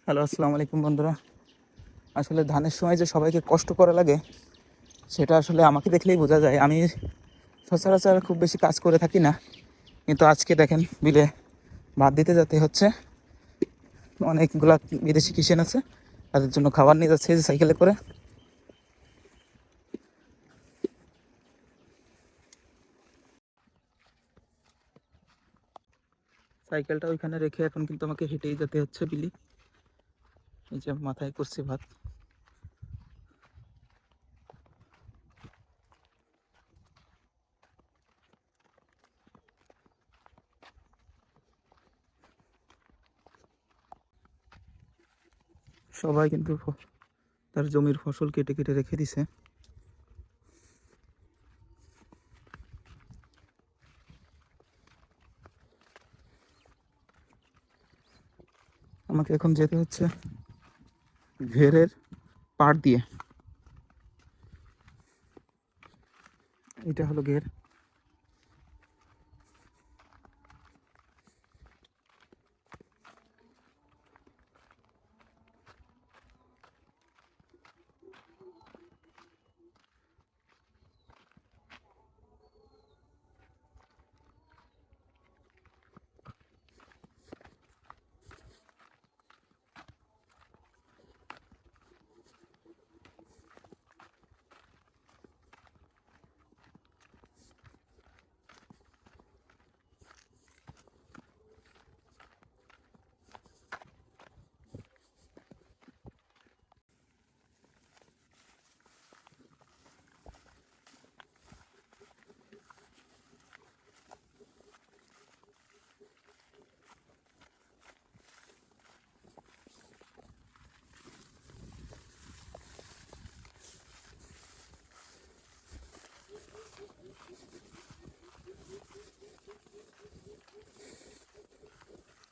Hello, আসসালামু আলাইকুম বন্ধুরা। আসলে ধানের সময় যে সবাইকে কষ্ট করা লাগে সেটা আসলে আমাকে দেখলেই বোঝা যায়। আমি সচরাচর খুব বেশি কাজ করে থাকি না, কিন্তু আজকে দেখেন বিলে ভাত দিতে যেতে হচ্ছে। অনেকগুলা বিদেশি কিষেন আছে, তাদের জন্য খাবার নিয়ে যাচ্ছে এই যে সাইকেলে করে। সাইকেলটা ওইখানে রেখে এখন কিন্তু আমাকে হেঁটেই যেতে হচ্ছে বিলি। এই যে মাথায় করছি ভাত। সবাই কিন্তু তার জমির ফসল কেটে কেটে রেখে দিছে। আমাকে এখন যেতে হচ্ছে ঘেরের পাড় দিয়ে। এটা হলো ঘের।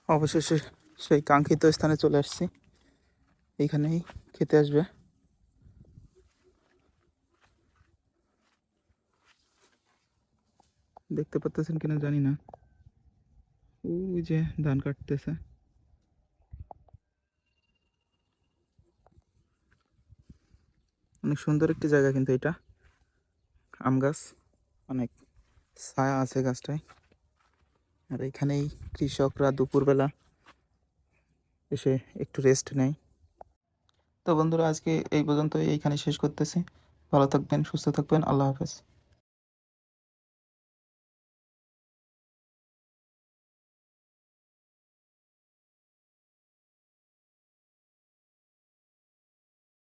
অবশেষে সেই কাঙ্ক্ষিত স্থানে চলে আসছি। এইখানেই খেতে আসবে। দেখতে পাচ্ছেন কিনা জানি না, ওই যে ধান কাটতেছে। অনেক সুন্দর একটি জায়গা কিন্তু এটা। আম গাছ, অনেক ছায়া আছে গাছটায়। আর এখানেই কৃষকরা দুপুরবেলা এসে একটু রেস্ট নেয়। তো বন্ধুরা, আজকে এই পর্যন্ত এইখানে শেষ করতেছি। ভালো থাকবেন, সুস্থ থাকবেন, আল্লাহ হাফেজ।